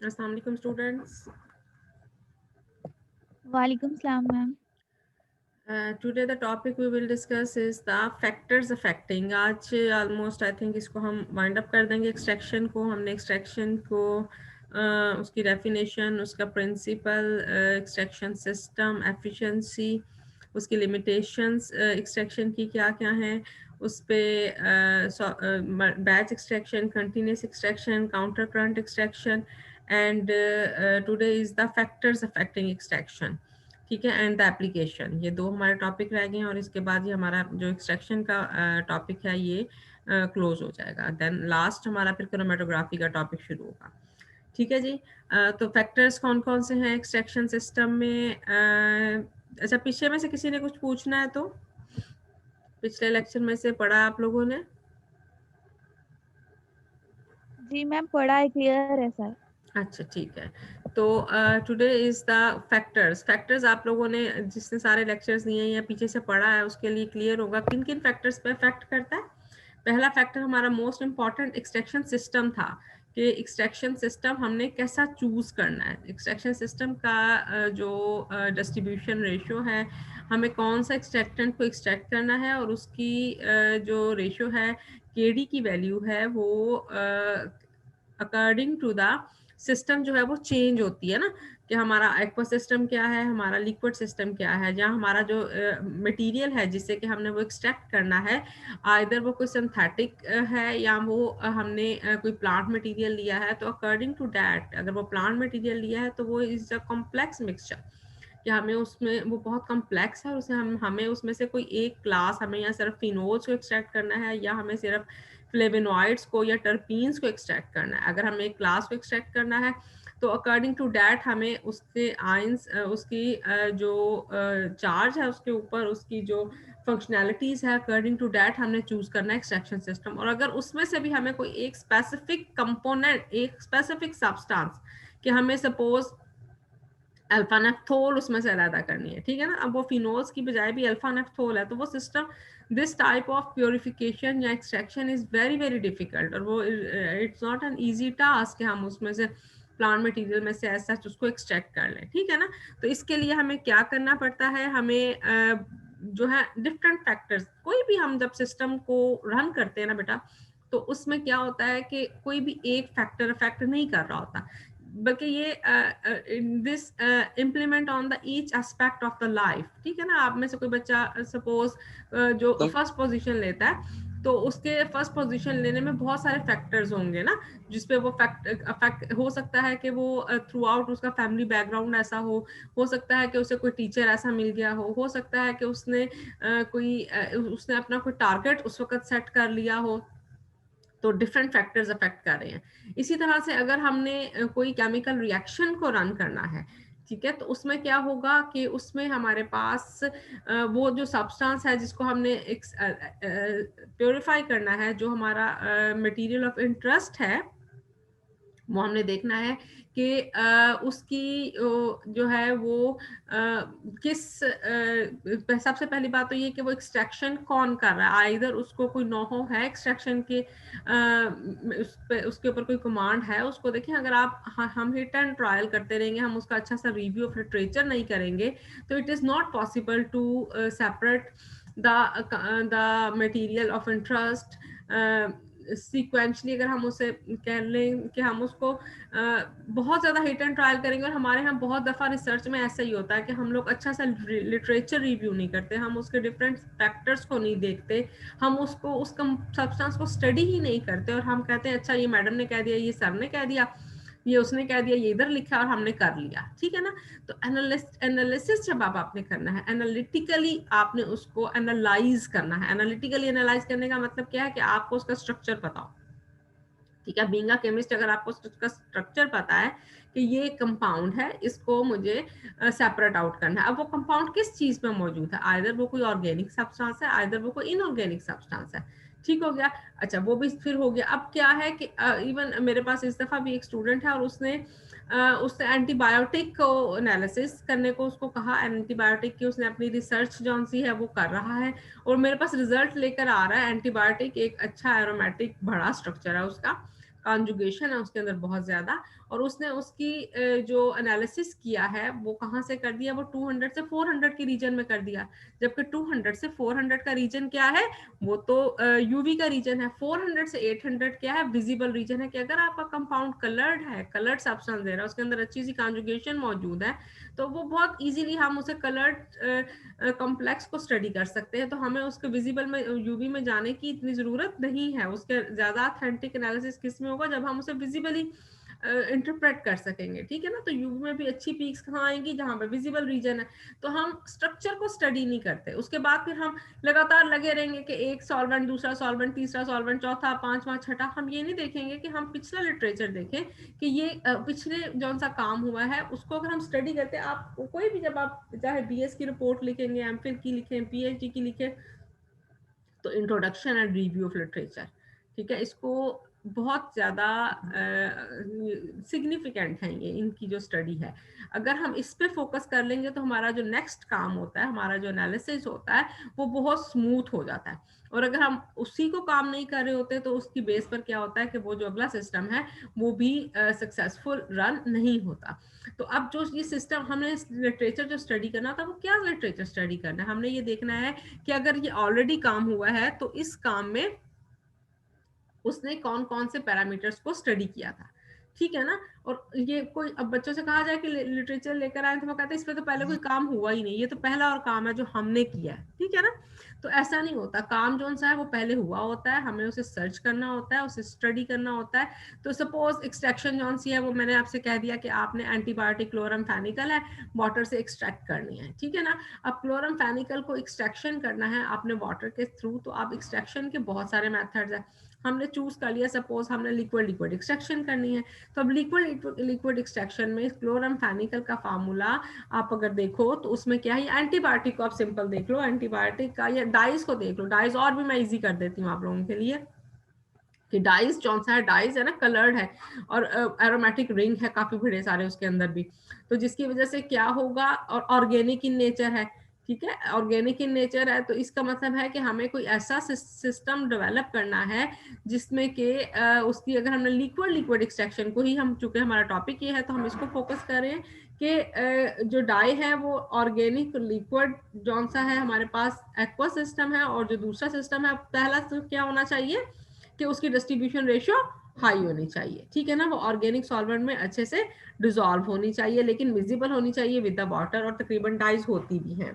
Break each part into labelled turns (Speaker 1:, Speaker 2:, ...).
Speaker 1: अस्सलाम वालेकुम स्टूडेंट्स।
Speaker 2: वालेकुम सलाम ma'am.
Speaker 1: Today the topic we will discuss is the factors affecting। आज ऑलमोस्ट आई थिंक इसको हम वाइंड अप कर देंगे। एक्सट्रैक्शन को हमने एक्सट्रैक्शन को उसकी डेफिनेशन, उसका प्रिंसिपल, एक्सट्रैक्शन सिस्टम, एफिशिएंसी, उसकी लिमिटेशंस एक्सट्रैक्शन की क्या क्या हैं, उस पे batch extraction, continuous extraction, counter current extraction and today is the factors affecting extraction. ठीक है, एंड द एप्लीकेशन। ये दो हमारे टॉपिक रह गए हैं और इसके बाद ये हमारा जो एक्सट्रैक्शन का टॉपिक है ये क्लोज हो जाएगा। देन लास्ट हमारा फिर क्रोमेटोग्राफी का टॉपिक शुरू होगा। ठीक है जी। तो फैक्टर्स कौन कौन से हैं एक्सट्रैक्शन सिस्टम में? अच्छा, पीछे में से किसी ने कुछ पूछना है तो पिछले लेक्चर में से पढ़ा आप लोगों ने?
Speaker 2: जी मैम, पढ़ा है, क्लियर है सर।
Speaker 1: अच्छा ठीक है। तो today is the factors. Factors आप लोगों ने जिसने सारे लेक्चर्स दिए हैं या पीछे से पढ़ा है उसके लिए क्लियर होगा किन किन फैक्टर्स पे अफेक्ट करता है। पहला फैक्टर हमारा मोस्ट इंपॉर्टेंट एक्सट्रैक्शन सिस्टम था कि एक्सट्रैक्शन सिस्टम हमने कैसा चूज करना है। एक्सट्रैक्शन सिस्टम का जो डिस्ट्रीब्यूशन रेशियो है, हमें कौन सा एक्सट्रैक्टेंट को एक्सट्रैक्ट करना है और उसकी जो रेशियो है, केडी की वैल्यू है, वो अकॉर्डिंग टू द सिस्टम जो है वो चेंज होती है ना, कि हमारा एक्वा सिस्टम क्या है, हमारा लिक्विड सिस्टम क्या है, जहाँ हमारा जो मटेरियल है जिससे कि हमने वो एक्सट्रैक्ट करना है, आइदर वो कोई सिंथेटिक है या वो हमने कोई प्लांट मटेरियल लिया है। तो अकॉर्डिंग टू दैट, अगर वो प्लांट मटेरियल लिया है तो वो इज अ कॉम्प्लेक्स मिक्सचर, कि हमें उसमें वो बहुत कॉम्प्लेक्स है और उसे हमें उसमें से कोई एक क्लास, हमें या सिर्फ फिनोल्स को एक्सट्रैक्ट करना है या हमें सिर्फ फ्लेवेनॉइड्स को या टर्पीन्स को एक्सट्रैक्ट करना है। अगर हमें एक क्लास को एक्सट्रैक्ट करना है तो अकॉर्डिंग टू डैट हमें उसके आयंस, उसकी जो चार्ज है उसके ऊपर, उसकी जो फंक्शनैलिटीज है, अकॉर्डिंग टू डैट हमने चूज करना है एक्सट्रैक्शन सिस्टम। और अगर उसमें से भी हमें कोई एक स्पेसिफिक कंपोनेंट, एक स्पेसिफिक सब्सटेंस, कि हमें सपोज अल्फा नेफ्थोल उसमें से अलग करनी है, ठीक है ना, अब वो फिनोल्स की बजाय भी अल्फा नेफ्थोल है, तो वो system, this type of purification या extraction is very very difficult, और वो it's not an easy task कि हम उसमें से प्लांट मटेरियल में से ऐसा उसको एक्सट्रैक्ट कर लें। ठीक है ना, तो इसके लिए हमें क्या करना पड़ता है, हमें जो है डिफरेंट फैक्टर्स, कोई भी हम जब सिस्टम को रन करते हैं ना बेटा, तो उसमें क्या होता है कि कोई भी एक फैक्टर अफेक्ट नहीं कर रहा होता, बल्कि ये this implement on the each aspect of the life. ठीक है ना, आप में से कोई बच्चा सपोज जो फर्स्ट पोजीशन लेता है, तो उसके फर्स्ट पोजीशन लेने में बहुत सारे फैक्टर्स होंगे ना, जिसपे वो फैक्ट हो सकता है कि वो थ्रू आउट उसका फैमिली बैकग्राउंड ऐसा हो सकता है कि उसे कोई टीचर ऐसा मिल गया हो सकता है कि उसने उसने अपना कोई टारगेट उस वक्त सेट कर लिया हो, तो डिफरेंट फैक्टर्स अफेक्ट कर रहे हैं। इसी तरह से अगर हमने कोई केमिकल रिएक्शन को रन करना है, ठीक है, तो उसमें क्या होगा कि उसमें हमारे पास वो जो सब्सटेंस है जिसको हमने प्योरीफाई करना है, जो हमारा मटेरियल ऑफ इंटरेस्ट है, वो हमने देखना है कि उसकी जो है वो किस सबसे पहली बात तो ये कि वो एक्सट्रैक्शन कौन कर रहा है, आइदर उसको कोई नोहो है एक्सट्रैक्शन के उसके ऊपर कोई कमांड है, उसको देखें। अगर आप हम हिट एंड ट्रायल करते रहेंगे, हम उसका अच्छा सा रिव्यू ऑफ लिटरेचर नहीं करेंगे, तो it is not possible to separate the material of interest sequentially. अगर हम उसे कह लें कि हम उसको बहुत ज़्यादा हिट एंड ट्रायल करेंगे, और हमारे यहाँ बहुत दफ़ा रिसर्च में ऐसा ही होता है कि हम लोग अच्छा सा लिटरेचर रिव्यू नहीं करते, हम उसके डिफरेंट फैक्टर्स को नहीं देखते, हम उसको उस सब्सटेंस को स्टडी ही नहीं करते, और हम कहते हैं अच्छा ये मैडम ने कह दिया, ये सर ने कह दिया, ये उसने कह दिया, ये इधर लिखा और हमने कर लिया। ठीक है ना, तो एनालिसिस जब आपने करना है, एनालिटिकली आपने उसको एनालाइज करना है। एनालिटिकली एनालाइज करने का मतलब क्या है कि आपको उसका स्ट्रक्चर पता हो। ठीक है, बीइंग अ केमिस्ट अगर आपको उसका स्ट्रक्चर पता है कि ये कंपाउंड है, इसको मुझे सेपरेट आउट करना है। अब वो कंपाउंड किस चीज में मौजूद है, आइदर वो कोई ऑर्गेनिक सब्सटेंस है, आइदर वो कोई इनऑर्गेनिक सब्सटेंस है। ठीक हो गया। अच्छा, वो भी फिर हो गया। अब क्या है कि इवन मेरे पास इस दफा भी एक स्टूडेंट है और उसने एंटीबायोटिक को एनालिसिस करने को उसको कहा, एंटीबायोटिक की उसने अपनी रिसर्च जौन सी है वो कर रहा है, और मेरे पास रिजल्ट लेकर आ रहा है एंटीबायोटिक एक अच्छा एरोमेटिक बड़ा स्ट्रक्चर है उसका, कॉन्जुगेशन है उसके अंदर बहुत ज्यादा, और उसने उसकी जो एनालिसिस किया है वो कहाँ से कर दिया, वो 200 से 400 के रीजन में कर दिया, जबकि 200 से 400 का रीजन क्या है, वो तो यूवी का रीजन है। 400 से 800 क्या है, विजिबल रीजन है, कि अगर आपका कंपाउंड कलर्ड है, कलर्ड सब्सटेंस दे रहा है, उसके अंदर अच्छी सी कॉन्जुगेशन मौजूद है, तो वो बहुत इजीली हम उसे कलर्ड कॉम्प्लेक्स को स्टडी कर सकते हैं। तो हमें उसके विजिबल में यूवी में जाने की इतनी जरूरत नहीं है। उसके ज्यादा ऑथेंटिक एनालिसिस किस में होगा, जब हम उसे विजिबली इंटरप्रेट कर सकेंगे, ठीक है ना। तो यूवी में भी अच्छी पीक्स कहाँ आएंगी, जहाँ पे विजिबल रीजन है। तो हम स्ट्रक्चर को स्टडी नहीं करते, उसके बाद फिर हम लगातार लगे रहेंगे कि एक सॉल्वेंट, दूसरा सॉल्वेंट, तीसरा सॉल्वेंट, चौथा, पांचवा, छठा। हम ये नहीं देखेंगे कि हम पिछला लिटरेचर देखें कि ये पिछले जौन सा काम हुआ है उसको अगर हम स्टडी करते हैं। आप कोई भी, जब आप चाहे बीएस की रिपोर्ट लिखेंगे, एमफिल की लिखें, पीएचडी की लिखें, तो introduction and review of literature, ठीक है, इसको बहुत ज़्यादा सिग्निफिकेंट है ये, इनकी जो स्टडी है। अगर हम इस पे फोकस कर लेंगे तो हमारा जो नेक्स्ट काम होता है, हमारा जो एनालिसिस होता है, वो बहुत स्मूथ हो जाता है। और अगर हम उसी को काम नहीं कर रहे होते तो उसकी बेस पर क्या होता है कि वो जो अगला सिस्टम है वो भी सक्सेसफुल रन नहीं होता। तो अब जो ये सिस्टम, हमने लिटरेचर जो स्टडी करना था, वो क्या लिटरेचर स्टडी करना है, हमने ये देखना है कि अगर ये ऑलरेडी काम हुआ है तो इस काम में उसने कौन कौन से पैरामीटर्स को स्टडी किया था, ठीक है ना। और ये कोई अब बच्चों से कहा जाए कि लिटरेचर लेकर आए, तो वो कहते हैं इस पे तो पहले कोई काम हुआ ही नहीं, ये तो पहला और काम है जो हमने किया है, ठीक है ना। तो ऐसा नहीं होता, काम जो सा है वो पहले हुआ होता है, हमें उसे सर्च करना होता है, उसे स्टडी करना होता है। तो सपोज एक्सट्रैक्शन जो सी है वो मैंने आपसे कह दिया कि आपने एंटीबायोटिक क्लोरमफेनिकल है, वाटर से एक्सट्रैक्ट करनी है, ठीक है ना। अब क्लोरमफेनिकल को एक्सट्रैक्शन करना है आपने वाटर के थ्रू, तो आप एक्सट्रैक्शन के बहुत सारे मेथड्स है, हमने चूज कर लिया, सपोज हमने लिक्विड लिक्विड एक्सट्रैक्शन करनी है। तो अब लिक्विड लिक्विड एक्सट्रैक्शन में क्लोरमफेनिकल का फार्मूला आप अगर देखो तो उसमें क्या है, एंटीबायोटिक को आप सिंपल देख लो, एंटीबायोटिक का, या डाइज को देख लो, डाइज और भी मैं इजी कर देती हूँ आप लोगों के लिए, कि डाइज कौन सा है, डाइज है ना, कलर्ड है, और एरोमेटिक रिंग है काफी बड़े सारे उसके अंदर भी। तो जिसकी वजह से क्या होगा, और ऑर्गेनिक इन नेचर है, ठीक है, ऑर्गेनिक इन नेचर है, तो इसका मतलब है कि हमें कोई ऐसा सिस्टम डेवलप करना है जिसमें कि उसकी, अगर हमने लिक्विड लिक्विड एक्सट्रैक्शन को ही, हम चूंकि हमारा टॉपिक ये है तो हम इसको फोकस करें कि जो डाई है वो ऑर्गेनिक लिक्विड जौन सा है हमारे पास एक्वा सिस्टम है, और जो दूसरा सिस्टम है पहला तो क्या होना चाहिए कि उसकी डिस्ट्रीब्यूशन रेशियो हाई होनी चाहिए, ठीक है ना। वो ऑर्गेनिक सॉल्वेंट में अच्छे से डिसॉल्व होनी चाहिए, लेकिन विजिबल होनी चाहिए विद द वाटर, और तकरीबन डाइज होती भी हैं,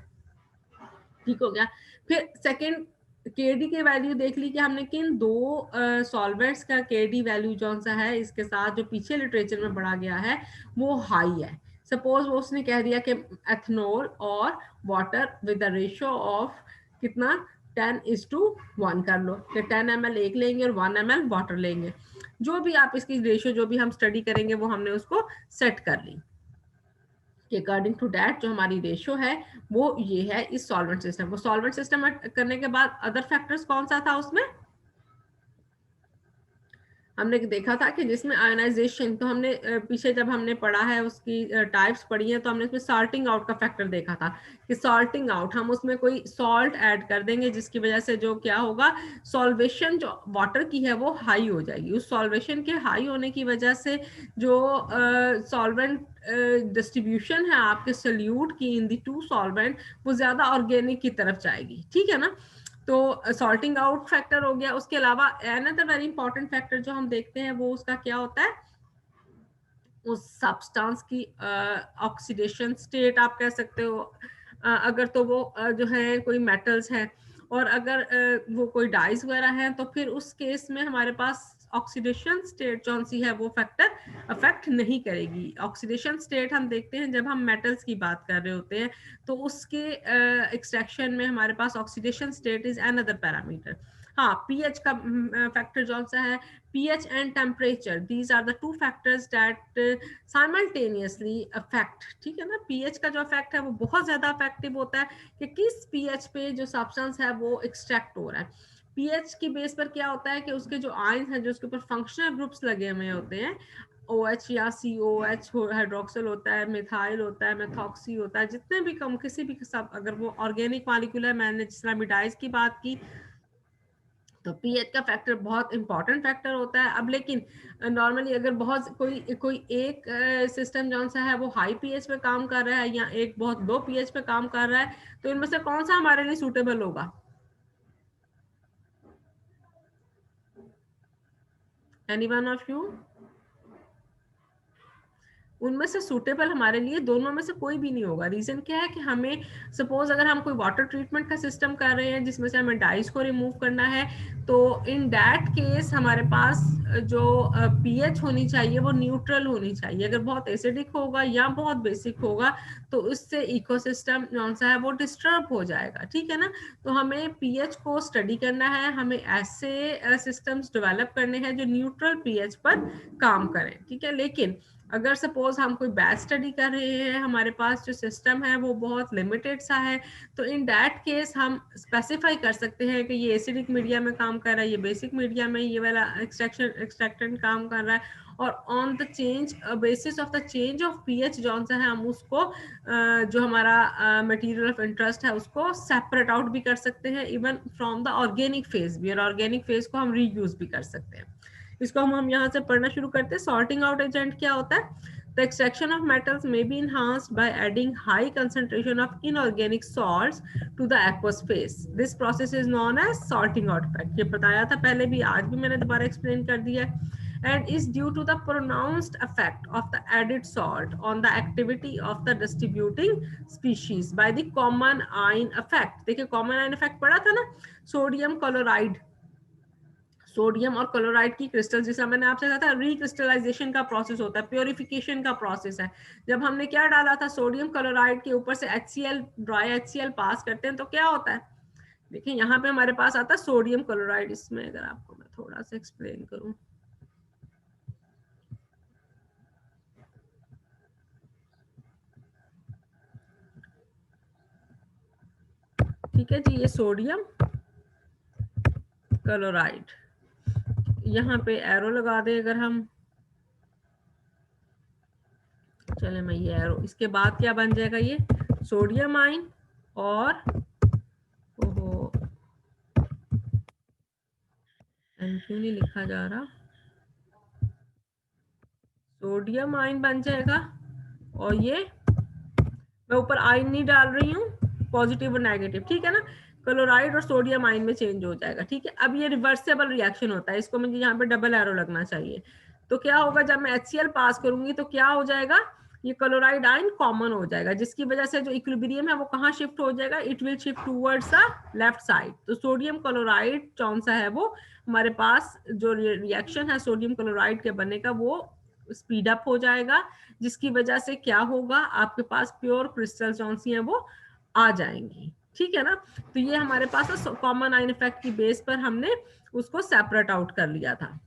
Speaker 1: ठीक हो गया। फिर सेकंड, केडी के वैल्यू देख ली कि हमने किन दो सॉल्वेंट्स का केडी वैल्यू जौन सा है इसके साथ जो पीछे लिटरेचर में पढ़ा गया है वो हाई है। सपोज वो उसने कह दिया कि एथनॉल और water with the ratio of कितना, 10:1 कर लो, कि 10 ml एक लेंगे और 1 ml वाटर लेंगे। जो भी आप इसकी रेशियो जो भी हम स्टडी करेंगे वो हमने उसको सेट कर ली कि अकॉर्डिंग टू दैट जो हमारी रेशियो है वो ये है इस सॉल्वेंट सिस्टम को। सॉल्वेंट सिस्टम करने के बाद अदर फैक्टर्स कौन सा था उसमें, हमने देखा था कि जिसमें आयनाइजेशन, तो हमने पीछे जब हमने पढ़ा है उसकी टाइप्स पढ़ी है, तो हमने उसमें सॉल्टिंग आउट का फैक्टर देखा था कि सॉल्टिंग आउट, हम उसमें कोई सॉल्ट ऐड कर देंगे जिसकी वजह से जो क्या होगा, सॉल्वेशन जो वाटर की है वो हाई हो जाएगी। उस सॉल्वेशन के हाई होने की वजह से जो सॉल्वेंट डिस्ट्रीब्यूशन है आपके सोल्यूट की इन दी टू सॉल्वेंट, वो ज्यादा ऑर्गेनिक की तरफ जाएगी, ठीक है ना। तो सॉल्टिंग आउट फैक्टर हो गया। उसके अलावा अनदर वेरी इंपॉर्टेंट फैक्टर जो हम देखते हैं वो उसका क्या होता है, उस सब्सटेंस की ऑक्सीडेशन स्टेट आप कह सकते हो। अगर तो वो जो है कोई मेटल्स है, और अगर वो कोई डाइज वगैरह है, तो फिर उस केस में हमारे पास ऑक्सीडेशन स्टेट कौन सी है वो फैक्टर अफेक्ट नहीं करेगी। ऑक्सीडेशन स्टेट हम देखते हैं जब हम मेटल्स की बात कर रहे होते हैं, तो उसके एक्सट्रैक्शन में हमारे पास oxidation state is another parameter. हाँ, पीएच का फैक्टर कौन सा है, pH and temperature, these are the two factors that simultaneously affect, ठीक है ना। pH का जो इफेक्ट है वो बहुत ज्यादा इफेक्टिव होता है कि किस pH पे जो सब्सटेंस है वो एक्सट्रैक्ट हो रहा है। pH की बेस पर क्या होता है कि उसके जो आयंस हैं, जो उसके ऊपर फंक्शनल ग्रुप्स लगे हुए होते हैं, OH या COH हाइड्रोक्सिल होता है, मिथाइल होता है, मेथॉक्सी होता है, जितने भी कम किसी भी सब, अगर वो ऑर्गेनिक मॉलिक्यूल है, मैंने जिस तरह मिडाइज की बात की, तो पीएच का फैक्टर बहुत इंपॉर्टेंट फैक्टर होता है। अब लेकिन नॉर्मली अगर बहुत कोई एक सिस्टम जो सा है वो हाई पीएच पे काम कर रहा है या एक बहुत लो पीएच पे काम कर रहा है, तो इनमें से कौन सा हमारे लिए सूटेबल होगा? Anyone of you? उनमें से सूटेबल हमारे लिए दोनों में से कोई भी नहीं होगा। रीजन क्या है कि हमें सपोज अगर हम कोई वाटर ट्रीटमेंट का सिस्टम कर रहे हैं जिसमें से हमें डाइस को रिमूव करना है, तो इन दैट केस हमारे पास जो पीएच होनी चाहिए वो न्यूट्रल होनी चाहिए। अगर बहुत एसिडिक होगा या बहुत बेसिक होगा तो उससे इकोसिस्टम कौन सा है वो डिस्टर्ब हो जाएगा, ठीक है ना। तो हमें पीएच को स्टडी करना है, हमें ऐसे सिस्टम्स डेवलप करने हैं जो न्यूट्रल पीएच पर काम करें, ठीक है। लेकिन अगर सपोज हम कोई बैच स्टडी कर रहे हैं, हमारे पास जो सिस्टम है वो बहुत लिमिटेड सा है, तो इन दैट केस हम स्पेसिफाई कर सकते हैं कि ये एसिडिक मीडिया में काम कर रहा है, ये बेसिक मीडिया में ये वाला एक्सट्रैक्टेंट काम कर रहा है, और on the change basis of the change of pH जौन सा है हम उसको जो हमारा मटेरियल ऑफ इंटरेस्ट है उसको सेपरेट आउट भी कर सकते हैं, even from the organic phase भी, और ऑर्गेनिक फेज को हम रीयूज भी कर सकते हैं। इसको हम यहाँ से पढ़ना शुरू करते हैं। सॉर्टिंग आउट एजेंट क्या होता है? The extraction of metals may be enhanced by adding high concentration of inorganic salts to the aqueous phase. This process is known as sorting out effect. ये बताया था पहले भी, आज भी मैंने दोबारा एक्सप्लेन कर दिया है। And is due to the pronounced effect of the added salt on the activity of the distributing species by the common ion effect. देखिए common ion effect पढ़ा था ना, सोडियम क्लोराइड, सोडियम और क्लोराइड की crystal, जिसका मैंने आपसे कहा था रिक्रिस्टलाइजेशन का प्रोसेस होता है, प्योरिफिकेशन का प्रोसेस है। जब हमने क्या डाला था, सोडियम क्लोराइड के ऊपर से HCl, ड्राई HCl पास करते हैं तो क्या होता है? देखिए यहाँ पे हमारे पास आता है सोडियम क्लोराइड। इसमें अगर आपको मैं थोड़ा सा एक्सप्लेन करूं, ठीक है जी, ये सोडियम क्लोराइड, यहाँ पे एरो लगा दे अगर हम, चले मैं ये एरो, इसके बाद क्या बन जाएगा, ये सोडियम आयन और ओहो एन क्यों नहीं लिखा जा रहा, सोडियम आयन बन जाएगा, और ये मैं ऊपर आयन नहीं डाल रही हूँ, पॉजिटिव और नेगेटिव, ठीक है ना, क्लोराइड और सोडियम आयन में चेंज हो जाएगा, ठीक है। अब ये रिवर्सेबल रिएक्शन होता है, इसको मुझे यहाँ पे डबल एरो लगना चाहिए। तो क्या होगा, जब मैं HCl पास करूंगी तो क्या हो जाएगा, ये क्लोराइड आयन कॉमन हो जाएगा, जिसकी वजह से जो इक्विलिब्रियम है वो कहाँ शिफ्ट हो जाएगा, it will shift towards the left side. तो सोडियम क्लोराइड कौन सा है वो हमारे पास जो रिएक्शन है सोडियम क्लोराइड के बनने का वो स्पीड अप हो जाएगा, जिसकी वजह से क्या होगा, आपके पास प्योर क्रिस्टल कौन सी है वो आ जाएंगी, ठीक है ना। तो ये हमारे पास कॉमन आयन इफेक्ट की बेस पर हमने उसको सेपरेट आउट कर लिया था।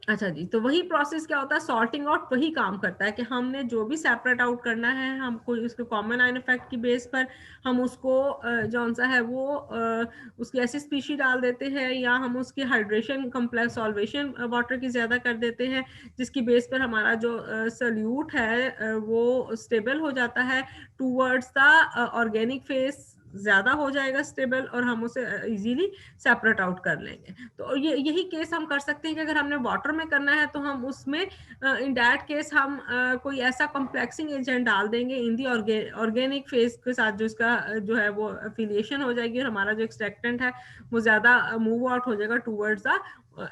Speaker 1: अच्छा जी, तो वही प्रोसेस क्या होता है, सॉर्टिंग आउट वही काम करता है कि हमने जो भी सेपरेट आउट करना है, हमको उसके कॉमन आयन इफेक्ट की बेस पर हम उसको जौन सा है वो उसकी ऐसी स्पीशी डाल देते हैं, या हम उसकी हाइड्रेशन कम्प्लेक्स सॉल्वेशन वाटर की ज्यादा कर देते हैं, जिसकी बेस पर हमारा जो सल्यूट है वो स्टेबल हो जाता है टूवर्ड्स द ऑर्गेनिक फेस, ज्यादा हो जाएगा स्टेबल, और हम उसे इजीली सेपरेट आउट कर लेंगे। तो यही केस हम कर सकते हैं कि अगर हमने वाटर में करना है तो हम उसमें इन दैट केस हम कोई ऐसा कॉम्प्लेक्सिंग एजेंट डाल देंगे इन दी ऑर्गेनिक फेज के साथ, जो इसका जो है वो एफिलिएशन हो जाएगी, और हमारा जो एक्सट्रैक्टेंट है वो ज्यादा मूव आउट हो जाएगा टूवर्ड्स द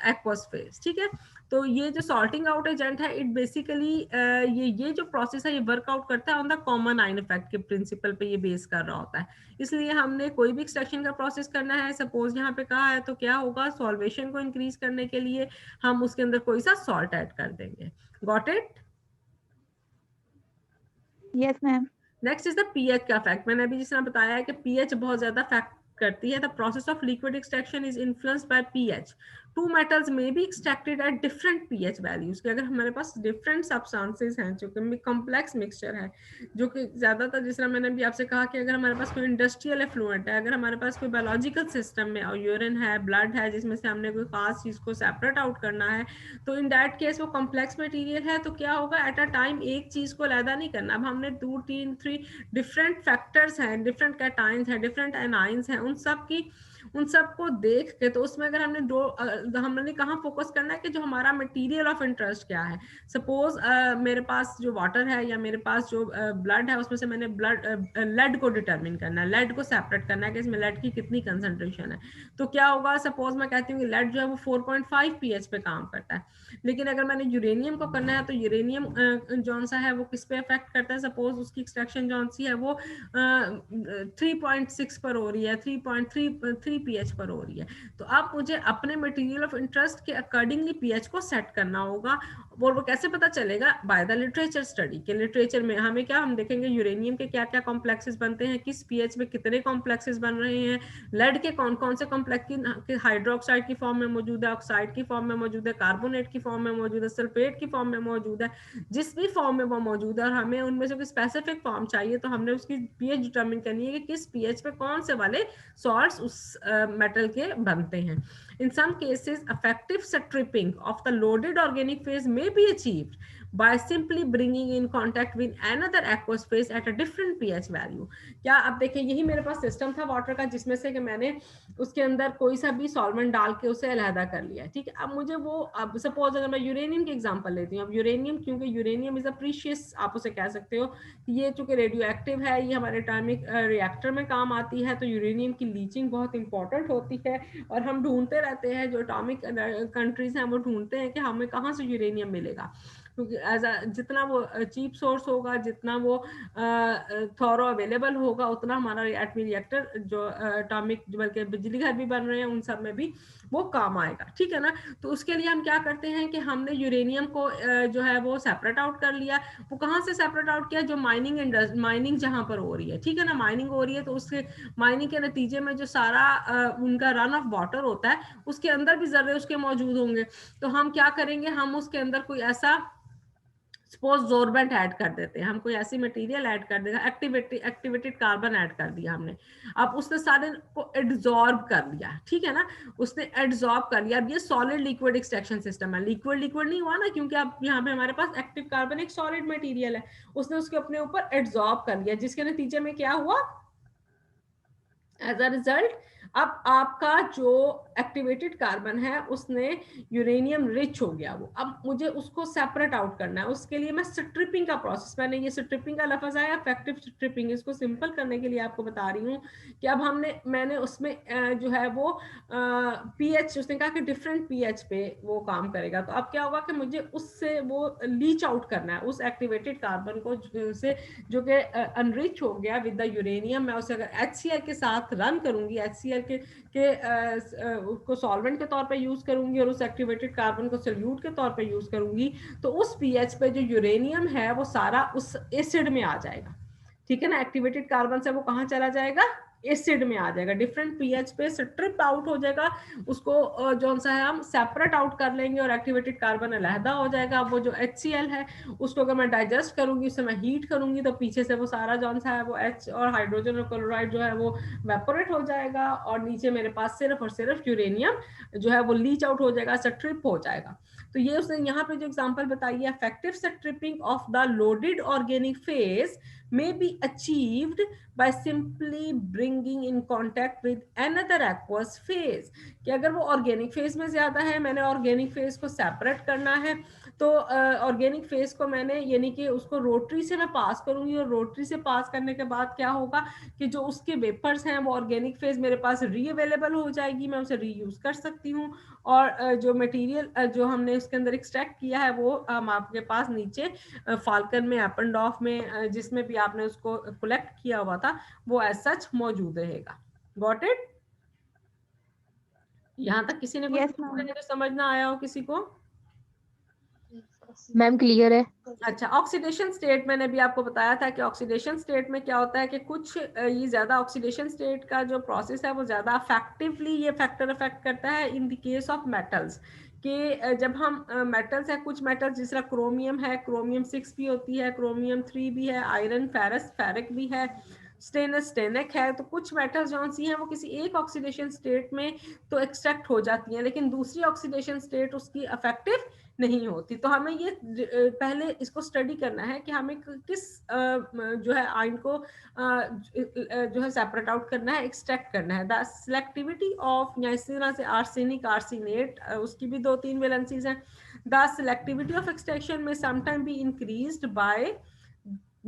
Speaker 1: एक्वस फेज, ठीक है। तो ये जो सॉर्टिंग आउट एजेंट है, इट बेसिकली ये जो प्रोसेस है ये वर्कआउट करता है on the common ion effect के प्रिंसिपल पे ये बेस कर रहा होता है। इसलिए हमने कोई भी एक्सट्रैक्शन का प्रोसेस करना है, सपोज यहाँ पे कहा है, तो क्या होगा, सॉल्वेशन को इंक्रीज करने के लिए हम उसके अंदर कोई सा सॉल्ट ऐड कर देंगे। Got it?
Speaker 2: Yes ma'am.
Speaker 1: Next is the pH का फैक्ट। मैंने अभी जिस तरह बताया है कि पीएच बहुत ज्यादा फैक्ट करती है। The process of liquid extraction is influenced by pH. Two metals may be extracted at different pH values, कि अगर हमारे पास डिफरेंट सब्सटेंसेस हैं जो कि कॉम्प्लेक्स मिक्सचर है, जो कि ज्यादातर जिस तरह मैंने भी आपसे कहा कि अगर हमारे पास कोई इंडस्ट्रियल एफ्लुएंट है, अगर हमारे पास कोई बायोलॉजिकल सिस्टम में और यूरिन है, ब्लड है, जिसमें से हमने कोई खास चीज को सेपरेट आउट करना है, तो इन दैट केस वो कॉम्प्लेक्स मटेरियल है, तो क्या होगा, एट अ टाइम एक चीज को अलहदा नहीं करना। अब हमने 2 3 3 डिफरेंट फैक्टर्स हैं, डिफरेंट कैटाइंस हैं, डिफरेंट एनाइंस हैं, उन सबको देख के, तो उसमें अगर हमने कहाँ फोकस करना है कि जो हमारा मटेरियल ऑफ इंटरेस्ट क्या है। सपोज मेरे पास जो वाटर है या मेरे पास जो ब्लड है, उसमें से मैंने लेड को डिटरमिन करना है, लेड को सेपरेट करना है कि इसमें लेड की कितनी कंसंट्रेशन है। तो क्या होगा, सपोज मैं कहती हूँ कि लेड जो है वो 4.5 pH पे काम करता है, लेकिन अगर मैंने यूरेनियम को करना है, तो यूरेनियम जौन सा है वो किस पे अफेक्ट करता है, सपोज उसकी एक्सट्रैक्शन जौन सी है वो 3.6 पर हो रही है, 3.3 pH पर हो रही है। तो अब मुझे अपने मटेरियल ऑफ इंटरेस्ट के अकॉर्डिंगली pH को सेट करना होगा। और वो कैसे पता चलेगा, बाय द लिटरेचर स्टडी, के लिटरेचर में हमें क्या, हम देखेंगे यूरेनियम के क्या क्या कॉम्प्लेक्सेस बनते हैं, किस pH में कितने कॉम्प्लेक्सेस बन रहे हैं, लेड के कौन कौन से कॉम्प्लेक्स हाइड्रोक्साइड की फॉर्म में मौजूद है, ऑक्साइड की फॉर्म में मौजूद है, कार्बोनेट की फॉर्म में मौजूद है, सल्फेट की फॉर्म में मौजूद है, जिस भी फॉर्म में वो मौजूद है, और हमें उनमें से कोई स्पेसिफिक फॉर्म चाहिए, तो हमने उसकी pH डिटरमिन करनी है कि किस pH पे कौन से वाले सॉल्ट्स उस मेटल के बनते हैं। In some cases, effective stripping of the loaded organic phase may be achieved by simply bringing in contact with another aqueous phase at a different pH value. क्या आप देखें, यही मेरे पास सिस्टम था वाटर का, जिसमें से कि मैंने उसके अंदर कोई सा भी सॉल्वेंट डाल के उसे अलहदा कर लिया, ठीक है। अब मुझे वो, अब सपोज अगर मैं यूरेनियम की एग्जांपल लेती हूँ, अब यूरेनियम, क्योंकि यूरेनियम इज अ प्रीशियस, आप उसे कह सकते हो, ये चूंकि रेडियो एक्टिव है, ये हमारे एटॉमिक रिएक्टर में काम आती है, तो यूरेनियम की लीचिंग बहुत इंपॉर्टेंट होती है, और हम ढूंढते रहते हैं, जो एटॉमिक कंट्रीज हैं वो ढूंढते हैं कि हमें कहाँ से यूरेनियम मिलेगा, क्योंकि एज जितना वो चीप सोर्स होगा, जितना वो थॉरो अवेलेबल होगा, उतना हमारा एटमी रिएक्टर जो एटॉमिक, बल्कि बिजली घर भी बन रहे हैं, उन सब में भी वो काम आएगा, ठीक है ना। तो उसके लिए हम क्या करते हैं कि हमने यूरेनियम को जो है वो सेपरेट आउट कर लिया। वो कहाँ से सेपरेट आउट किया, जो माइनिंग जहां पर हो रही है, ठीक है ना, माइनिंग हो रही है, तो उसके माइनिंग के नतीजे में जो सारा उनका रन ऑफ वाटर होता है, उसके अंदर भी जर्रे उसके मौजूद होंगे। तो हम क्या करेंगे, हम उसके अंदर कोई ऐसा सपोज जोरबेंट ऐड कर देते हैं, हम कोई ऐसी मटेरियल ऐड कर देगा, एक्टिवेटेड कार्बन ऐड कर दिया हमने, अब उसने सारे को एड्सॉर्ब कर लिया, ठीक है ना, उसने एड्सॉर्ब कर लिया। अब ये सॉलिड लिक्विड एक्सट्रैक्शन सिस्टम है, लिक्विड लिक्विड नहीं हुआ ना, क्योंकि अब यहाँ पे हमारे पास एक्टिव कार्बन एक सॉलिड मटेरियल है, उसने उसके अपने ऊपर एड्सॉर्ब कर लिया, जिसके नतीजे में क्या हुआ, एज अ रिजल्ट अब आपका जो एक्टिवेटेड कार्बन है उसने यूरेनियम रिच हो गया वो, अब मुझे उसको सेपरेट आउट करना है, उसके लिए मैं स्ट्रिपिंग का प्रोसेस, मैंने ये स्ट्रिपिंग का लफ्ज आया, इफेक्टिव स्ट्रिपिंग, इसको सिंपल करने के लिए आपको बता रही हूँ कि अब मैंने उसमें जो है वो पीएच, उसने कहा कि डिफरेंट पीएच पे वो काम करेगा, तो अब क्या होगा कि मुझे उससे वो लीच आउट करना है उस एक्टिवेटेड कार्बन को से, जो कि अनरिच हो गया विद द यूरेनियम, मैं उसे अगर HCl के साथ रन करूंगी, HCl के उसको सॉल्वेंट के तौर पे यूज करूंगी, और उस एक्टिवेटेड कार्बन को सोल्यूट के तौर पे यूज करूंगी, तो उस पीएच पे जो यूरेनियम है वो सारा उस एसिड में आ जाएगा, ठीक है ना, एक्टिवेटेड कार्बन से वो कहाँ चला जाएगा, एसिड में आ जाएगा, डिफरेंट पीएच पे स्ट्रिप आउट हो जाएगा, उसको जो सा है हम सेपरेट आउट कर लेंगे, और एक्टिवेटेड कार्बन अलहदा हो जाएगा। वो जो HCl है उसको अगर मैं डाइजेस्ट करूंगी, उससे मैं हीट करूंगी, तो पीछे से वो सारा जो सा है वो H और हाइड्रोजन और क्लोराइड जो है वो वेपोरेट हो जाएगा, और नीचे मेरे पास सिर्फ और सिर्फ यूरेनियम जो है वो लीच आउट हो जाएगा, स्ट्रिप हो जाएगा। तो ये उसने यहाँ पे जो एग्जांपल बताई है, effective stripping of the loaded organic phase may be achieved by simply bringing in contact with another aqueous phase, कि अगर वो ऑर्गेनिक फेज में ज्यादा है, मैंने ऑर्गेनिक फेज को सेपरेट करना है, तो ऑर्गेनिक फेज को मैंने यानी कि उसको रोटरी से मैं पास करूंगी, और रोटरी से पास करने के बाद क्या होगा कि जो उसके वेपर्स हैं वो ऑर्गेनिक फेज मेरे पास री अवेलेबल हो जाएगी, मैं उसे रीयूज कर सकती हूँ, और जो मटेरियल जो हमने उसके अंदर एक्सट्रैक्ट किया है वो आपके पास नीचे फाल्कन में, एपेंडॉफ में, जिसमें भी आपने उसको कलेक्ट किया हुआ था, वो एज सच मौजूद रहेगा। Got it? यहाँ तक किसी ने कुछ
Speaker 2: यस मैम।
Speaker 1: समझ ना आया हो किसी को?
Speaker 3: मैम क्लियर है।
Speaker 1: अच्छा, ऑक्सीडेशन स्टेट मैंने भी आपको बताया था कि ऑक्सीडेशन स्टेट में क्या होता है कि कुछ ये ज्यादा ऑक्सीडेशन स्टेट का जो प्रोसेस है वो ज्यादा अफेक्टिवली ये फैक्टर अफेक्ट करता है in the case of metals कि जब हम मेटल्स है, कुछ मेटल्स जिस तरह क्रोमियम है, क्रोमियम 6 भी होती है, क्रोमियम 3 भी है, आयरन फेरस फेरिक भी है, स्टेनस स्टेनिक है, तो कुछ मेटल्स जो सी हैं वो किसी एक ऑक्सीडेशन स्टेट में तो एक्सट्रैक्ट हो जाती हैं लेकिन दूसरी ऑक्सीडेशन स्टेट उसकी अफेक्टिव नहीं होती। तो हमें ये पहले इसको स्टडी करना है कि हमें किस जो है आयन को जो है सेपरेट आउट करना है, एक्सट्रैक्ट करना है। द सिलेक्टिविटी ऑफ, या इसी तरह से आर्सेनिक, आर्सेनेट, उसकी भी 2-3 वैलेंसीज हैं। द सिलेक्टिविटी ऑफ एक्सट्रैक्शन में sometime be increased by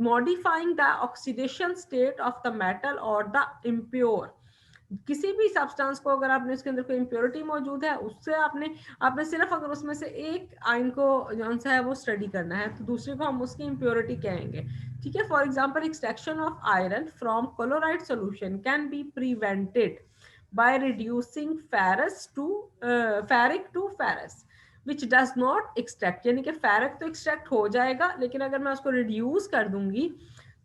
Speaker 1: modifying the oxidation state of the metal और द इम्प्योर। किसी भी सब्सटेंस को अगर आपने इसके अंदर कोई इम्प्योरिटी मौजूद है, उससे आपने सिर्फ अगर उसमें से एक आयन को जो सा है वो स्टडी करना है तो दूसरे को हम उसकी इम्प्योरिटी कहेंगे। ठीक है, for example extraction of iron from chloride solution can be prevented by reducing ferrous to ferric to ferrous which does not extract. यानी कि फेरिक तो एक्सट्रैक्ट हो जाएगा लेकिन अगर मैं उसको रिड्यूस कर दूंगी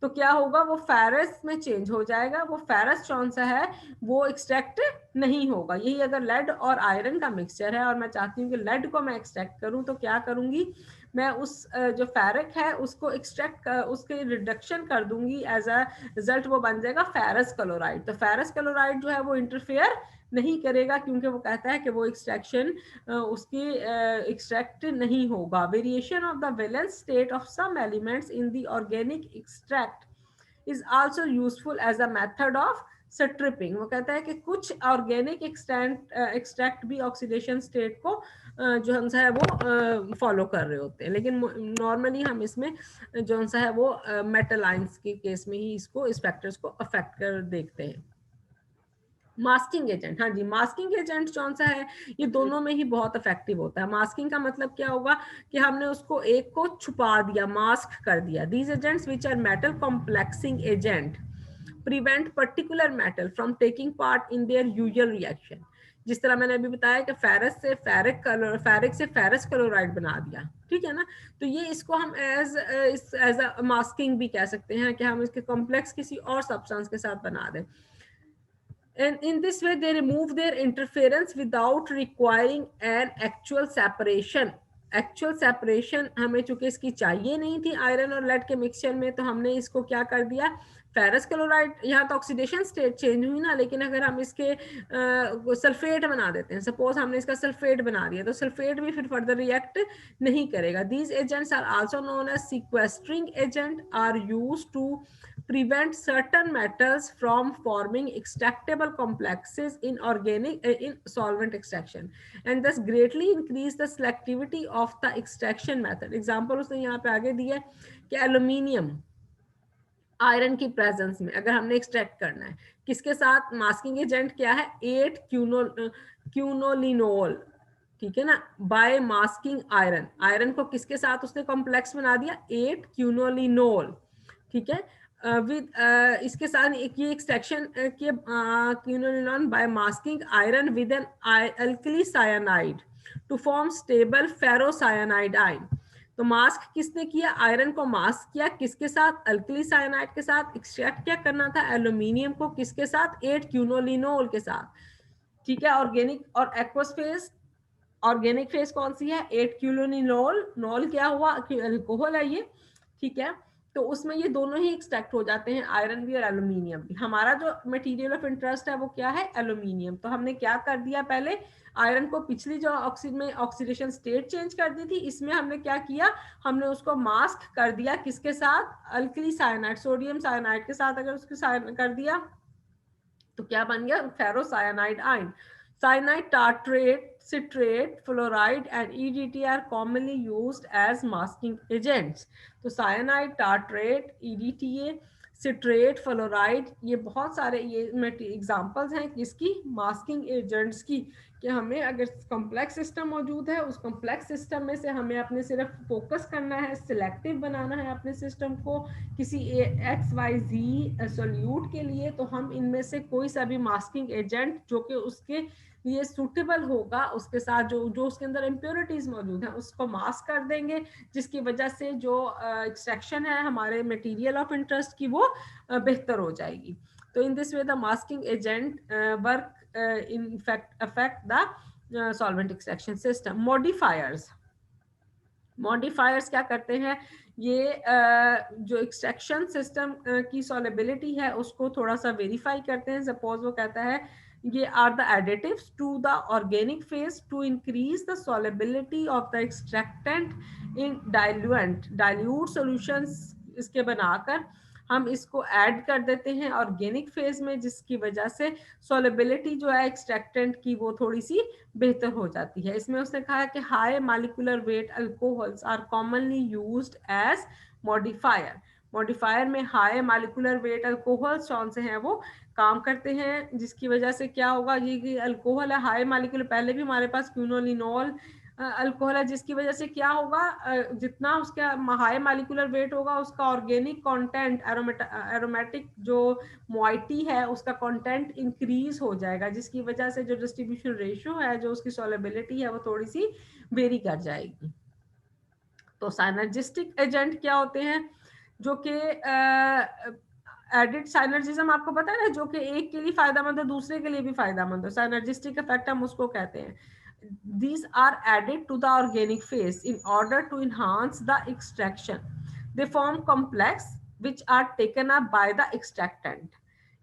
Speaker 1: तो क्या होगा, वो फेरस में चेंज हो जाएगा, वो फेरस कौन सा है वो एक्सट्रैक्ट नहीं होगा। यही अगर लेड और आयरन का मिक्सचर है और मैं चाहती हूँ कि लेड को मैं एक्सट्रैक्ट करूँ तो क्या करूंगी, मैं उस जो फेरिक है उसको एक्सट्रैक्ट उसके रिडक्शन कर दूंगी, एज अ रिजल्ट वो बन जाएगा फेरस क्लोराइड। तो फेरस क्लोराइड जो है वो इंटरफेयर नहीं करेगा क्योंकि वो कहता है कि वो एक्सट्रैक्शन उसकी एक्सट्रैक्ट नहीं होगा। Variation of the valence state of some elements in the organic extract is also useful as a method of stripping. वो कहता है कि कुछ ऑर्गेनिक एक्सट्रैक्ट भी ऑक्सीडेशन स्टेट को जो हम सा है वो फॉलो कर रहे होते हैं, लेकिन नॉर्मली हम इसमें जो सा है वो मेटल आयंस के केस में ही इसको इस फैक्टर्स को अफेक्ट कर देखते हैं। मास्किंग एजेंट, हाँ जी, मास्किंग एजेंट कौन सा है, ये दोनों में ही बहुत इफेक्टिव होता है। मास्किंग का मतलब क्या होगा कि हमने उसको एक को छुपा दिया, मास्क कर दिया। These agents which are metal complexing agent prevent particular metal from taking part in their usual reaction. जिस तरह मैंने अभी बताया कि फेरस से फेरिक से फेरस क्लोराइड बना दिया, ठीक है ना, तो ये इसको हम एज अ मास्किंग भी कह सकते हैं कि हम इसके कॉम्प्लेक्स किसी और सब्सटेंस के साथ बना दें। And in this way they remove their interference without requiring an actual separation. Actual separation हमें चूंकि इसकी चाहिए नहीं थी आयरन और लेड के मिक्सचर में, तो हमने इसको क्या कर दिया, फेरस क्लोराइड, यहाँ तो ऑक्सीडेशन स्टेट चेंज हुई ना, लेकिन अगर हम इसके सल्फेट बना देते हैं, सपोज हमने इसका सल्फेट बना दिया, तो सल्फेट भी फिर फर्दर रिएक्ट नहीं करेगा। These agents are also known as sequestering agent, are used to prevent certain metals from forming extractable complexes in in solvent extraction and thus greatly increase the selectivity of the extraction method. Example उसने यहाँ पे आगे दिया कि aluminium iron की presence में अगर हमने एक्सट्रैक्ट करना है, किसके साथ, मास्किंग एजेंट क्या है, 8 क्यूनोलिनोल, ठीक है ना, बाय मास्किंग आयरन। आयरन को किसके साथ उसने कॉम्प्लेक्स बना दिया, 8 क्यूनोलिनोल, ठीक है, विद इसके साथ एक ये एक्सट्रैक्शन किया quinolinol by masking iron with an alkali cyanide to form stable ferrocyanide ion. तो मास्क किसने किया, आयरन को मास्क किया, किसके साथ, अल्कली साइनाइड के साथ। एक्सट्रैक्ट क्या करना था, एल्यूमिनियम को, किसके साथ, 8 क्यूनोलिनोल के साथ, ठीक है। ऑर्गेनिक और एक्वस फेज, ऑर्गेनिक फेज कौन सी है, 8 क्यूनोलिनोल, नोल क्या हुआ, अल्कोहल है ये, ठीक है। तो उसमें ये दोनों ही एक्सट्रैक्ट हो जाते हैं, आयरन भी और एल्यूमिनियम भी। हमारा जो मटेरियल ऑफ इंटरेस्ट है वो क्या है, एल्यूमिनियम। तो हमने क्या कर दिया, पहले आयरन को पिछली जो ऑक्सीडेशन स्टेट चेंज कर दी थी, इसमें हमने क्या किया, हमने उसको मास्क कर दिया, किसके साथ, अल्कली साइनाइड, सोडियम साइनाइड के साथ अगर उसके कर दिया तो क्या बन गया, ferrocyanide ion. Cyanide tartrate, citrate, fluoride and EDT are commonly used as masking agents. तो cyanide, tartrate, EDTA, citrate, fluoride, ये बहुत सारे ये एग्जांपल्स हैं किसकी, मास्किंग एजेंट्स की, कि हमें अगर कॉम्प्लेक्स सिस्टम मौजूद है, उस कॉम्प्लेक्स सिस्टम में से हमें अपने सिर्फ फोकस करना है, सिलेक्टिव बनाना है अपने सिस्टम को किसी एक्स वाई जी सोल्यूट के लिए, तो हम इनमें से कोई सा भी मास्किंग एजेंट जो कि उसके लिए सूटेबल होगा, उसके साथ जो जो उसके अंदर इम्प्योरिटीज मौजूद हैं उसको मास्क कर देंगे, जिसकी वजह से जो एक्सट्रैक्शन है हमारे मटेरियल ऑफ इंटरेस्ट की वो बेहतर हो जाएगी. तो in this way the masking agent work in fact affect the solvent extraction system. Modifiers क्या करते हैं, ये जो एक्सट्रैक्शन सिस्टम की सॉलेबिलिटी है उसको थोड़ा सा वेरीफाई करते हैं. सपोज वो कहता है ये are the additives to the organic phase to increase the solubility of the extractant in dilute solutions, इसके बनाकर हम इसको ऐड कर देते हैं ऑर्गेनिक फेज में, जिसकी वजह से सॉलेबिलिटी जो है एक्सट्रैक्टेंट की वो थोड़ी सी बेहतर हो जाती है. इसमें उसने कहा है कि high molecular weight alcohols are commonly used as modifier. Modifier में हाई मॉलिक्यूलर वेट अल्कोहल्स कौन से हैं वो काम करते हैं, जिसकी वजह से क्या होगा, ये अल्कोहल है हाई मॉलिक्यूलर, पहले भी हमारे पास क्विनोलिनोल अल्कोहल है, जिसकी वजह से क्या होगा, जितना उसका हाई मॉलिक्यूलर वेट होगा उसका ऑर्गेनिक कंटेंट एरोमेटिक जो मोइटी है उसका कंटेंट इंक्रीज हो जाएगा, जिसकी वजह से जो डिस्ट्रीब्यूशन रेशियो है, जो उसकी सॉलेबिलिटी है वो थोड़ी सी वेरी कर जाएगी. तो साइनर्जिस्टिक एजेंट क्या होते हैं, जो कि एडिड साइनर्जिज्म आपको पता है ना, जो कि एक के लिए फायदामंद है दूसरे के लिए भी फायदामंद है, साइनर्जिस्टिक इफेक्ट हम उसको कहते हैं. These are added to the organic phase in order to enhance the extraction. They form complex which are taken up by the extractant.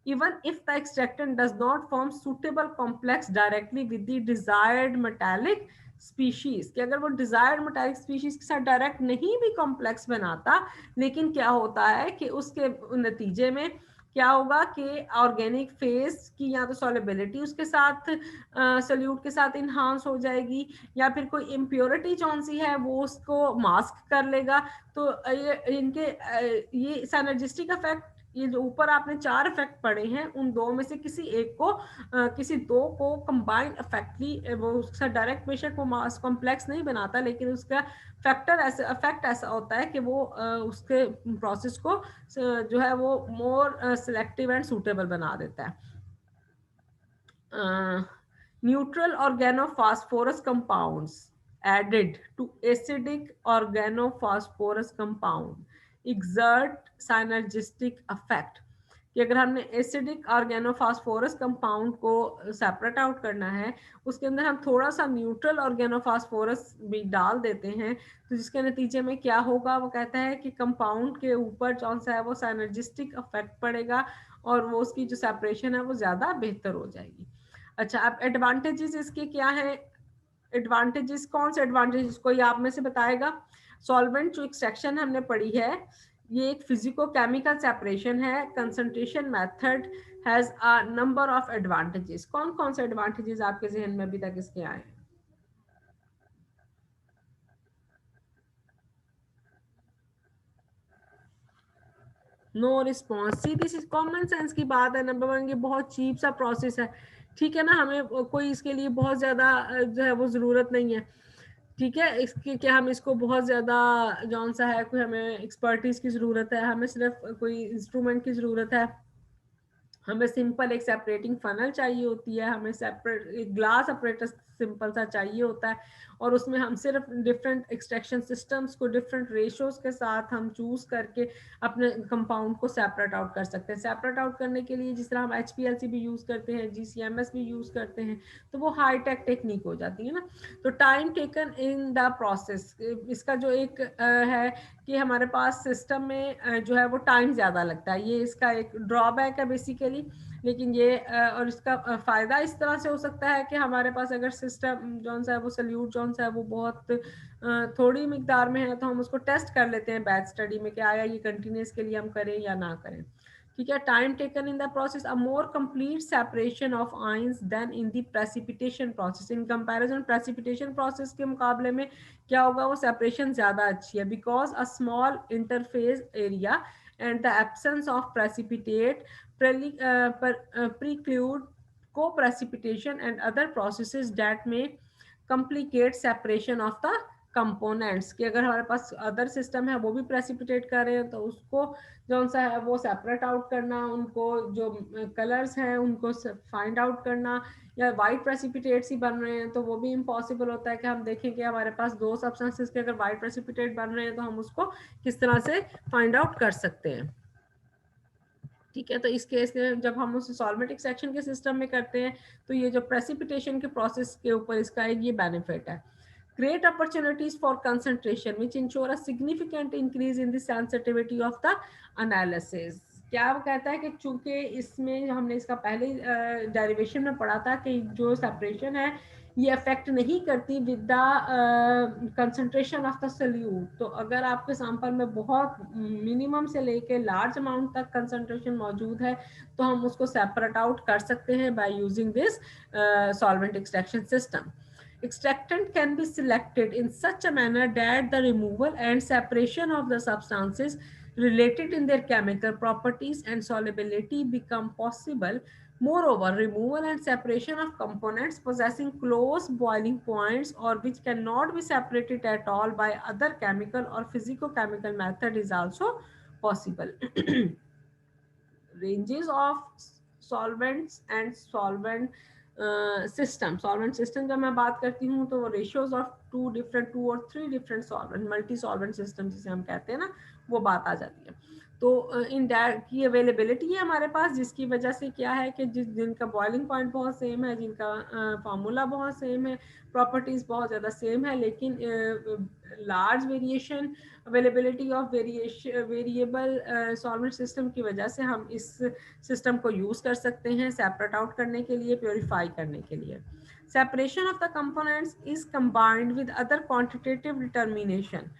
Speaker 1: Even if the extractant does not form suitable complex directly with the desired metallic species, कि अगर वो desired metallic species के साथ direct नहीं भी complex बनाता, लेकिन क्या होता है कि उसके नतीजे में क्या होगा कि ऑर्गेनिक फेज की या तो सॉलिबिलिटी उसके साथ सोल्यूट के साथ इन्हांस हो जाएगी, या फिर कोई इम्प्योरिटी कौन सी है वो उसको मास्क कर लेगा. तो ये इनके ये सिनर्जिस्टिक इफेक्ट, ये जो ऊपर आपने 4 इफेक्ट पढ़े हैं उन दो में से किसी एक को किसी दो को कंबाइंड इफेक्टली वो उसका डायरेक्ट बेशक वो मास कॉम्प्लेक्स नहीं बनाता, लेकिन उसका फैक्टर ऐसा इफेक्ट ऐसा होता है कि वो उसके प्रोसेस को जो है वो मोर सिलेक्टिव एंड सूटेबल बना देता है. Neutral organophosphorus compounds added to acidic organophosphorus compound exert synergistic effect. कि अगर हमने एसिडिक ऑर्गेनोफॉस्फोरस कंपाउंड को सेपरेट आउट करना है, उसके अंदर हम थोड़ा सा न्यूट्रल ऑर्गेनोफॉस्फोरस भी डाल देते हैं, तो जिसके नतीजे में क्या होगा, वो कहता है कि कंपाउंड के ऊपर कौन सा है वो साइनर्जिस्टिक इफेक्ट पड़ेगा और वो उसकी जो सेपरेशन है वो ज़्यादा बेहतर हो जाएगी. अच्छा, अब एडवांटेजेस इसके क्या है, एडवांटेजेस कौन से एडवांटेजेस कोई आप में से बताएगा. सॉल्वेंट जो एक्सट्रैक्शन हमने पढ़ी है ये एक फिजिको केमिकल सेपरेशन है, concentration method has a number of advantages. कौन कौन से एडवांटेजेस आपके जहन में अभी तक इसके आए हैं. No response. See this is common sense की बात है. नंबर वन, ये बहुत चीप सा प्रोसेस है, ठीक है ना, हमें कोई इसके लिए बहुत ज्यादा जो है वो जरूरत नहीं है, ठीक है. इसके क्या हम इसको बहुत ज्यादा जौन सा है कोई हमें एक्सपर्टीज की जरूरत है, हमें सिर्फ कोई इंस्ट्रूमेंट की जरूरत है, हमें सिंपल एक सेपरेटिंग फनल चाहिए होती है, हमें सेपरेट एक ग्लास अपरेटस सिंपल सा चाहिए होता है, और उसमें हम सिर्फ डिफरेंट एक्सट्रैक्शन सिस्टम्स को डिफरेंट रेशियोज के साथ हम चूज करके अपने कंपाउंड को सेपरेट आउट कर सकते हैं. सेपरेट आउट करने के लिए जिस तरह हम HPLC भी यूज करते हैं, GCMS भी यूज करते हैं, तो वो हाई टेक टेक्निक हो जाती है ना. तो time taken in the process, इसका जो एक है कि हमारे पास सिस्टम में जो है वो टाइम ज़्यादा लगता है, ये इसका एक ड्रॉबैक है बेसिकली. लेकिन ये और इसका फ़ायदा इस तरह से हो सकता है कि हमारे पास अगर सिस्टम जौन सा है वो सल्यूट जौन सा है वो बहुत थोड़ी मिकदार में है, तो हम उसको टेस्ट कर लेते हैं बैच स्टडी में कि आया ये कंटिन्यूस के लिए हम करें या ना करें, ठीक है. Time taken in the process, a more complete separation of ions than in the precipitation process. In comparison precipitation process के मुकाबले में क्या होगा, वो सेपरेशन ज़्यादा अच्छी है, because a small interface area and the absence of precipitate preclude co-precipitation and other processes that may complicate separation of the components कि अगर हमारे पास अदर सिस्टम है वो भी प्रेसिपिटेट कर रहे हैं तो उसको जो सा है वो सेपरेट आउट करना, उनको जो कलर्स हैं उनको फाइंड आउट करना, या वाइट प्रेसिपिटेट्स ही बन रहे हैं तो वो भी इम्पॉसिबल होता है कि हम देखें कि हमारे पास दो सब्सटेंसेस के अगर वाइट प्रेसिपिटेट बन रहे हैं तो हम उसको किस तरह से फाइंड आउट कर सकते हैं। ठीक है, तो इस केस में जब हम उस सॉल्वेंट एक्सट्रैक्शन के सिस्टम में करते हैं तो ये जो प्रेसिपिटेशन के प्रोसेस के ऊपर इसका एक ये बेनिफिट है। Great opportunities for concentration which ensure a significant increase in the sensitivity of the analysis। क्या वो कहता है कि चूंकि इसमें हमने इसका पहले डेरिवेशन में पढ़ा था कि जो सेपरेशन है ये अफेक्ट नहीं करती with the concentration of the solute. तो अगर आपके सैंपल में बहुत मिनिमम से लेके लार्ज अमाउंट तक कंसंट्रेशन मौजूद है तो हम उसको सेपरेट आउट कर सकते हैं by using this solvent extraction system. Extractant can be selected in such a manner that the removal and separation of the substances related in their chemical properties and solubility become possible. Moreover, removal and separation of components possessing close boiling points or which cannot be separated at all by other chemical or physicochemical method is also possible. Ranges of solvents and solvent system. Solvent system जब मैं बात करती हूँ तो वो ratios of to और three different solvent, multi solvent system जिसे हम कहते हैं ना, वो बात आ जाती है। तो इन की अवेलेबिलिटी है हमारे पास, जिसकी वजह से क्या है कि जिनका बॉइलिंग पॉइंट बहुत सेम है, जिनका फार्मूला बहुत सेम है, प्रॉपर्टीज बहुत ज़्यादा सेम है, लेकिन large variation availability of variable solvent system की वजह से हम इस सिस्टम को यूज़ कर सकते हैं सेपरेट आउट करने के लिए, प्योरीफाई करने के लिए। Separation of the components is combined with other quantitative determination.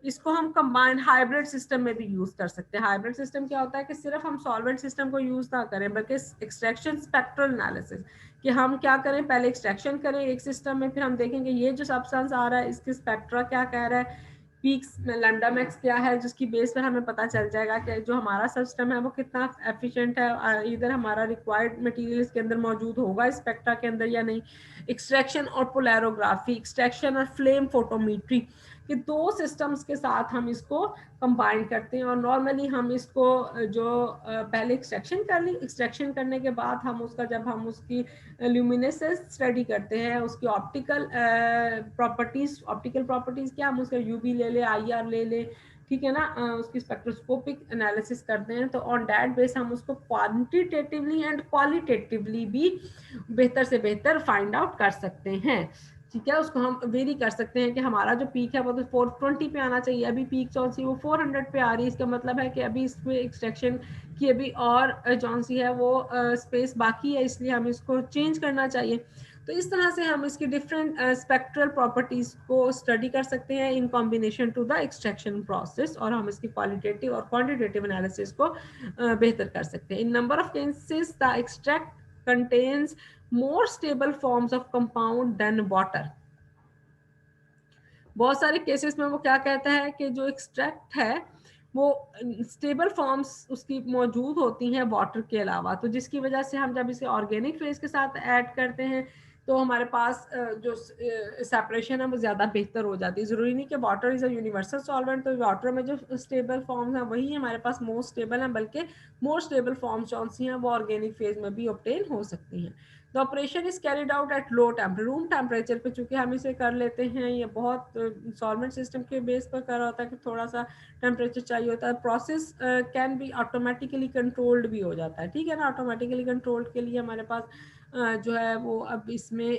Speaker 1: इसको हम कंबाइंड हाइब्रिड सिस्टम में भी यूज कर सकते हैं। हाइब्रिड सिस्टम क्या होता है कि सिर्फ हम सॉल्वेंट सिस्टम को यूज ना करें बल्कि एक्सट्रैक्शन स्पेक्ट्रल एनालिसिस, कि हम क्या करें, पहले एक्सट्रैक्शन करें एक सिस्टम में, फिर हम देखेंगे ये जो सब्सटेंस आ रहा है इसके स्पेक्ट्रा क्या कह रहा है, पीक्स में लैम्डा मैक्स क्या है, जिसकी बेस पर हमें पता चल जाएगा कि जो हमारा सिस्टम है वो कितना एफिशिएंट है, इधर हमारा रिक्वायर्ड मटेरियल इसके अंदर मौजूद होगा स्पेक्ट्रा के अंदर या नहीं। एक्सट्रैक्शन और पोलैरोग्राफी, एक्सट्रैक्शन और फ्लेम फोटोमेट्री, कि दो सिस्टम्स के साथ हम इसको कंबाइन करते हैं। और नॉर्मली हम इसको जो पहले एक्सट्रैक्शन कर ली, एक्सट्रैक्शन करने के बाद हम उसका जब हम उसकी ल्यूमिनेसेंस स्टडी करते हैं, उसकी ऑप्टिकल प्रॉपर्टीज क्या, हम उसका यूवी ले ले, आईआर ले ले, ठीक है ना, उसकी स्पेक्ट्रोस्कोपिक एनालिसिस करते हैं, तो ऑन दैट बेस हम उसको क्वांटिटेटिवली एंड क्वालिटेटिवली भी बेहतर से बेहतर फाइंड आउट कर सकते हैं। ठीक है, उसको हम वेरी कर सकते हैं कि हमारा जो पीक है वो तो 420 पे आना चाहिए, अभी पीक जौन सी वो 400 पे आ रही है, इसका मतलब है कि अभी इसमें एक्सट्रैक्शन की अभी और जौन सी है वो स्पेस बाकी है, इसलिए हम इसको चेंज करना चाहिए। तो इस तरह से हम इसकी डिफरेंट स्पेक्ट्रल प्रॉपर्टीज को स्टडी कर सकते हैं in combination to the extraction process, और हम इसकी क्वालिटेटिव और क्वांटिटेटिव एनालिसिस को बेहतर कर सकते हैं। In number of cases the extract contains more stable forms of compound than water। बहुत सारे केसेस में वो क्या कहता है कि जो एक्सट्रैक्ट है वो स्टेबल फॉर्म्स उसकी मौजूद होती हैं वाटर के अलावा, तो जिसकी वजह से हम जब इसे ऑर्गेनिक फेज के साथ ऐड करते हैं तो हमारे पास जो सेपरेशन है वो ज़्यादा बेहतर हो जाती है। ज़रूरी नहीं कि water is a universal solvent, तो वाटर में जो स्टेबल फॉर्म्स हैं वही हमारे पास मोस्ट स्टेबल हैं, बल्कि मोर स्टेबल फॉर्म्स कौन सी हैं वो ऑर्गेनिक फेज में भी ऑब्टेन हो सकती हैं। The operation is carried out at low room temperature पे, चूंकि हम इसे कर लेते हैं, ये बहुत सॉल्वेंट सिस्टम के बेस पर कर रहा होता है कि थोड़ा सा टेम्परेचर चाहिए होता है। Process can be automatically controlled भी हो जाता है, ठीक है ना। ऑटोमेटिकली कंट्रोल्ड के लिए हमारे पास जो है वो अब इसमें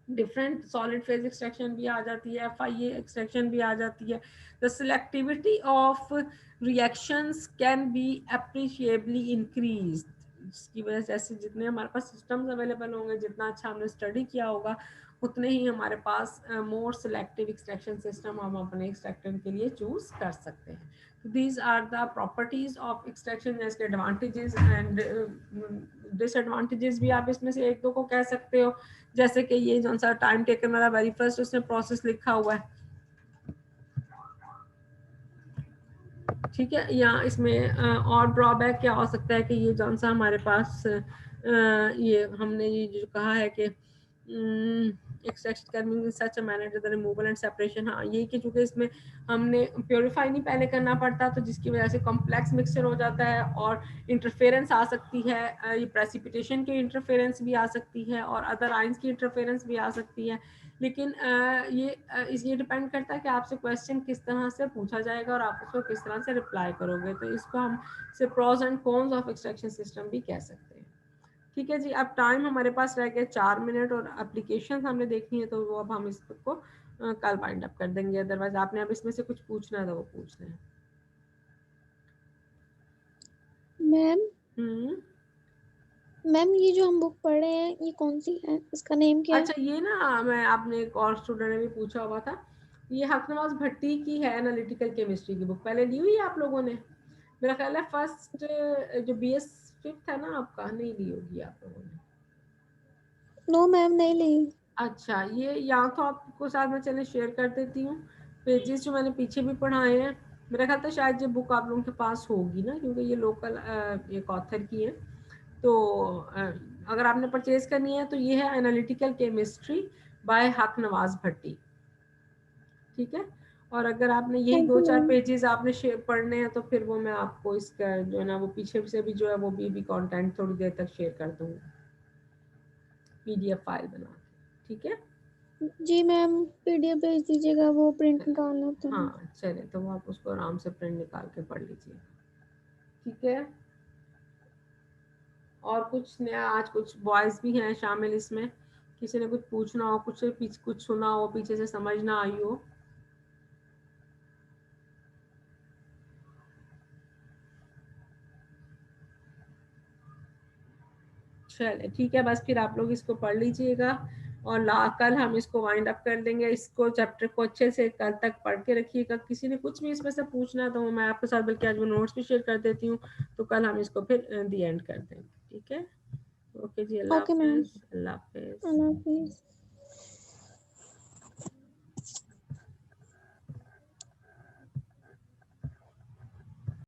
Speaker 1: डिफरेंट सॉलिड फेज एक्सट्रैक्शन भी आ जाती है, FIA एक्सट्रैक्शन भी आ जाती है। The selectivity of reactions can be appreciably increase, जिसकी वजह से ऐसे जितने हमारे पास सिस्टम्स अवेलेबल होंगे, जितना अच्छा हमने स्टडी किया होगा, उतने ही हमारे पास मोर सिलेक्टिव एक्सट्रैक्शन सिस्टम हम अपने एक्सट्रैक्शन के लिए चूज कर सकते हैं। These are the properties of extraction, जैसे एडवांटेजेस एंड डिसएडवांटेजेस भी आप इसमें से एक दो को कह सकते हो, जैसे कि ये जो सा टाइम टेकन वाला वेरी फर्स्ट उसमें प्रोसेस लिखा हुआ है, ठीक है। या इसमें और ड्रॉबैक क्या हो सकता है कि ये जो सा हमारे पास ये हमने ये जो कहा है कि एक्सट्रैक्ट करने such a manner the removal and separation, हाँ ये कि चूंकि इसमें हमने प्योरीफाई नहीं पहले करना पड़ता, तो जिसकी वजह से कॉम्प्लेक्स मिक्सचर हो जाता है और इंटरफेरेंस आ सकती है, ये प्रेसिपिटेशन की इंटरफेरेंस भी आ सकती है और अदर आइंस की इंटरफेरेंस भी आ सकती है। लेकिन ये डिपेंड करता है कि आपसे क्वेश्चन किस तरह से पूछा जाएगा और आप उसको किस तरह से रिप्लाई करोगे, तो इसको हम से pros and cons of extraction system भी कह सकते हैं। ठीक है जी, अब टाइम हमारे पास रह गया 4 मिनट और एप्लीकेशन हमने देखनी है, तो वो अब हम इसको कल वाइंड अप कर देंगे, अदरवाइज आपने अब इसमें से कुछ पूछना है तो वो पूछ लें।
Speaker 2: मैम मैम ये जो हम बुक पढ़ रहे हैं ये कौन सी है, इसका नेम क्या है?
Speaker 1: अच्छा, ये ना मैं आपने एक और स्टूडेंट ने भी पूछा हुआ था, ये हकनवाज भट्टी की है एनालिटिकल केमिस्ट्री की बुक, पहले ली हुई है आप लोगों ने? मेरा ख्याल है फर्स्ट जो BS 5th है ना आपका, नहीं ली होगी आप लोगों ने।
Speaker 2: नो मैम नहीं ली।
Speaker 1: अच्छा, ये या तो आपको साथ में चले शेयर कर देती हूँ पेजेस जो मैंने पीछे भी पढ़ाए हैं। मेरा ख्याल था शायद ये बुक आप लोगों के पास होगी ना, क्योंकि ये लोकल एक ऑथर की है। तो अगर आपने परचेज करनी है तो ये है एनालिटिकल केमिस्ट्री बाय हक नवाज भट्टी। ठीक है, और अगर आपने यही
Speaker 2: थैंक यू
Speaker 1: 2-4
Speaker 2: मैम।
Speaker 1: पेजेस आपने पढ़ने हैं तो फिर वो मैं आपको इसका जो है ना वो पीछे से भी जो है वो भी कंटेंट थोड़ी देर तक शेयर कर दूंगी PDF फाइल बना के। ठीक है,
Speaker 2: जी मैम PDF भेज दीजिएगा, वो प्रिंट निकालना होता है।
Speaker 1: हाँ चले, तो वो आप उसको आराम से प्रिंट निकाल के पढ़ लीजिए। ठीक है, और कुछ नया, आज कुछ बॉयज भी हैं शामिल इसमें, किसी ने कुछ पूछना हो, कुछ सुना हो, पीछे से समझ ना आई हो? चले ठीक है, बस फिर आप लोग इसको पढ़ लीजिएगा और कल हम इसको वाइंड अप कर देंगे। इसको चैप्टर को अच्छे से कल तक पढ़ के रखिएगा। किसी ने कुछ भी इसमें से पूछना तो मैं आपके साथ बल्कि आज वो नोट्स भी शेयर कर देती हूँ, तो कल हम इसको फिर दी एंड कर देंगे। ठीक है, ओके जी, अल्लाह
Speaker 2: ओके मैम,
Speaker 1: हाफिज, अल्लाह हाफिज।
Speaker 2: अल्लाह हाफिज।